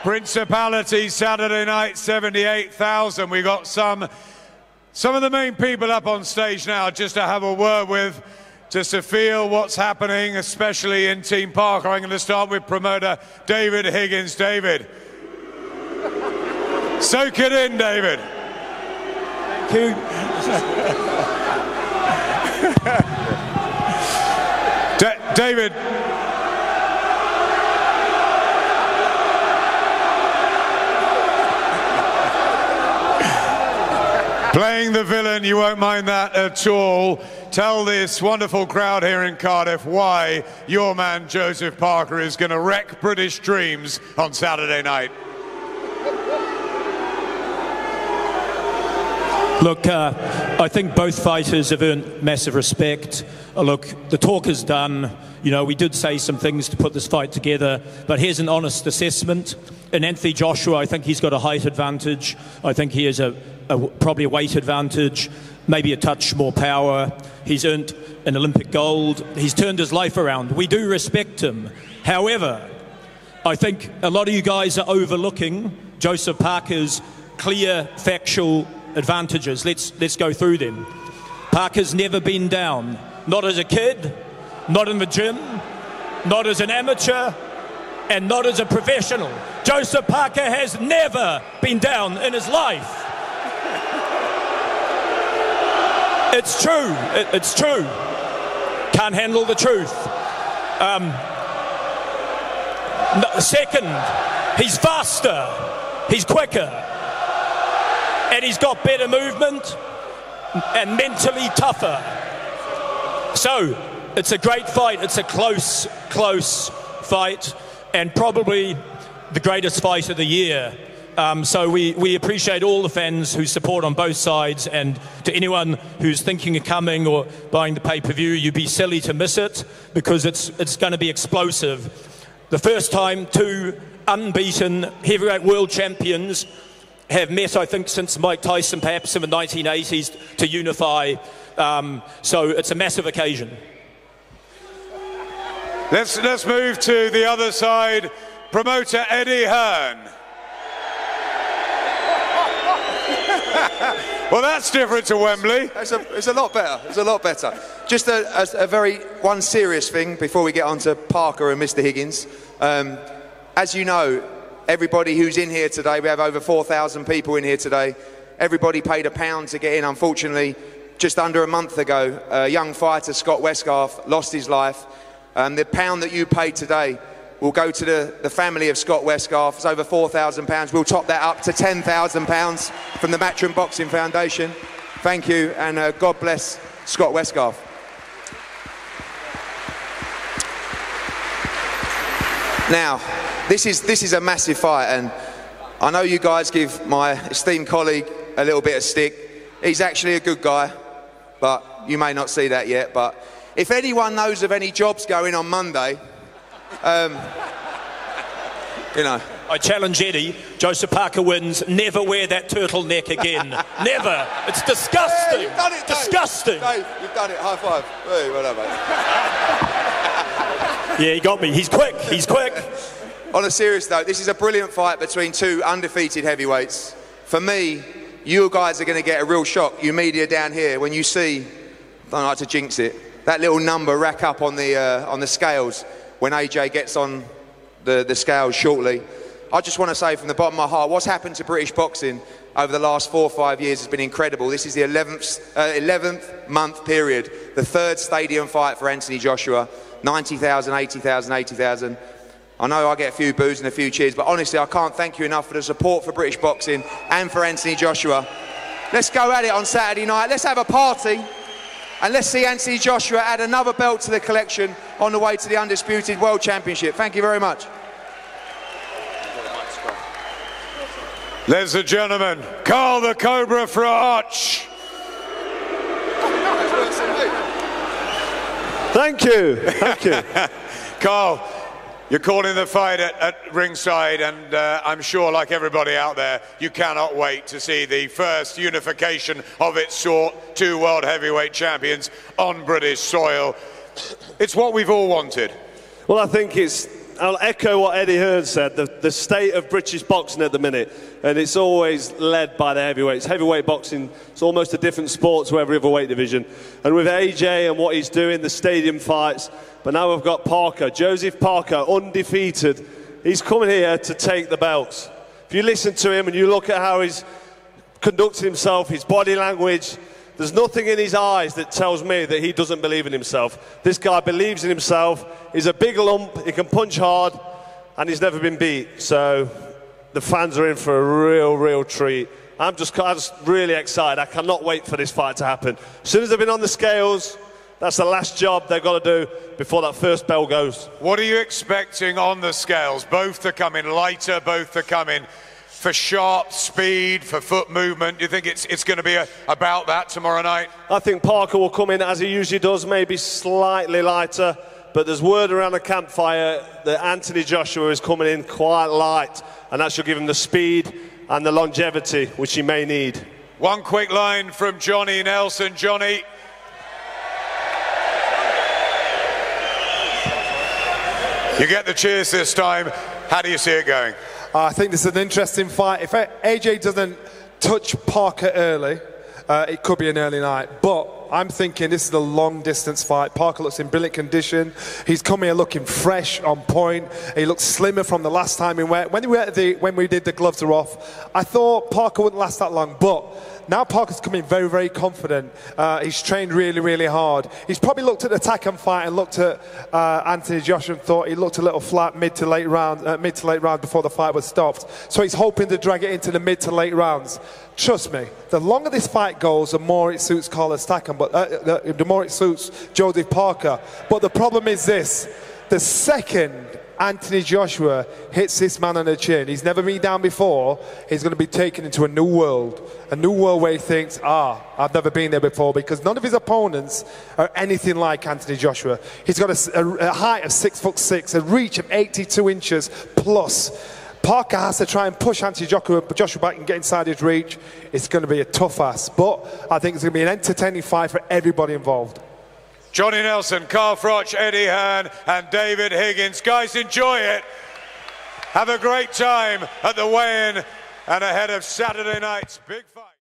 Principality Saturday night, 78,000. We got some of the main people up on stage now just to have a word with, just to feel what's happening, especially in Team Parker. I'm going to start with promoter David Higgins. David. Soak it in, David. Thank you. David. Playing the villain, you won't mind that at all. Tell this wonderful crowd here in Cardiff why your man Joseph Parker is going to wreck British dreams on Saturday night. Look, I think both fighters have earned massive respect. Look, the talk is done. You know, we did say some things to put this fight together, but here's an honest assessment. In Anthony Joshua, I think he's got a height advantage. I think he has probably a weight advantage, maybe a touch more power. He's earned an Olympic gold. He's turned his life around. We do respect him. However, I think a lot of you guys are overlooking Joseph Parker's clear factual advantages. Let's go through them. Parker's never been down. Not as a kid, not in the gym, not as an amateur, and not as a professional. Joseph Parker has never been down in his life. It's true. It's true. Can't handle the truth. Second, he's faster. He's quicker. And he's got better movement and mentally tougher. So, it's a great fight. It's a close fight, and probably the greatest fight of the year. So we appreciate all the fans who support on both sides, and to anyone who's thinking of coming or buying the pay-per-view, you'd be silly to miss it, because it's going to be explosive. The first time two unbeaten heavyweight world champions have met, I think, since Mike Tyson, perhaps in the 1980s, to unify. So it's a massive occasion. Let's move to the other side. Promoter Eddie Hearn. Well, that's different to Wembley. It's a lot better. It's a lot better. Just a very one serious thing before we get on to Parker and Mr. Higgins. As you know, everybody who's in here today, we have over 4,000 people in here today. Everybody paid £1 to get in. Unfortunately, just under a month ago, a young fighter, Scott Westgarth, lost his life. The £1 that you paid today will go to the family of Scott Westgarth. It's over £4,000. We'll top that up to £10,000 from the Matchroom Boxing Foundation. Thank you, and God bless Scott Westgarth. Now, this is a massive fight, and I know you guys give my esteemed colleague a little bit of stick. He's actually a good guy, but you may not see that yet. But if anyone knows of any jobs going on Monday, you know. I challenge Eddie. Joseph Parker wins. Never wear that turtleneck again. Never. It's disgusting. You've done it, Dave. Disgusting. Dave, you've done it. High five. Hey, well done, mate. Yeah, he got me. He's quick. He's quick. On a serious note, this is a brilliant fight between two undefeated heavyweights. For me, you guys are going to get a real shock, you media down here, when you see, I don't like to jinx it, that little number rack up on the scales when AJ gets on the scales shortly. I just want to say from the bottom of my heart, what's happened to British boxing over the last 4 or 5 years has been incredible. This is the 11th month period, the third stadium fight for Anthony Joshua. 90,000, 80,000, 80,000. I know I get a few boos and a few cheers, but honestly, I can't thank you enough for the support for British boxing and for Anthony Joshua. Let's go at it on Saturday night. Let's have a party, and let's see Anthony Joshua add another belt to the collection on the way to the Undisputed World Championship. Thank you very much. Ladies and gentlemen, Karl the Cobra for Arch. Thank you. Thank you. Karl, you're calling the fight at ringside, and I'm sure, like everybody out there, you cannot wait to see the first unification of its sort, two world heavyweight champions on British soil. It's what we've all wanted. Well, I think it's I'll echo what Eddie Hearn said, the state of British boxing at the minute, and it's always led by the heavyweights. Heavyweight boxing, it's almost a different sport to every other weight division. And with AJ and what he's doing, the stadium fights, but now we've got Parker, Joseph Parker, undefeated. He's coming here to take the belts. If you listen to him and you look at how he's conducting himself, his body language, there's nothing in his eyes that tells me that he doesn't believe in himself. This guy believes in himself. He's a big lump, he can punch hard, and he's never been beat. So the fans are in for a real treat. I'm just really excited. I cannot wait for this fight to happen. As soon as they've been on the scales, that's the last job they've got to do before that first bell goes. What are you expecting on the scales? Both to come in lighter, both to come in for sharp speed, for foot movement. Do you think it's going to be about that tomorrow night? I think Parker will come in as he usually does, maybe slightly lighter, but there's word around the campfire that Anthony Joshua is coming in quite light, and that should give him the speed and the longevity which he may need. One quick line from Johnny Nelson. Johnny. You get the cheers this time. How do you see it going? I think this is an interesting fight. If AJ doesn't touch Parker early, it could be an early night. But I'm thinking this is a long-distance fight. Parker looks in brilliant condition. He's come here looking fresh, on point. He looks slimmer from the last time he went. When we did the gloves are off, I thought Parker wouldn't last that long. But now Parker's coming very confident. He's trained really hard. He's probably looked at the Takam fight and looked at Anthony Joshua and thought he looked a little flat mid to late round before the fight was stopped. So he's hoping to drag it into the mid to late rounds. Trust me, the longer this fight goes, the more it suits Karl the Cobra, but the more it suits Joseph Parker. But the problem is this: the second Anthony Joshua hits this man on the chin, he's never been down before, he's going to be taken into a new world where he thinks, I've never been there before, because none of his opponents are anything like Anthony Joshua. He's got a height of 6'6", a reach of 82 inches plus. Parker has to try and push Anthony Joshua back and get inside his reach. It's going to be a tough ask, but I think it's going to be an entertaining fight for everybody involved. Johnny Nelson, Carl Froch, Eddie Hearn and David Higgins. Guys, enjoy it. Have a great time at the weigh-in and ahead of Saturday night's big fight.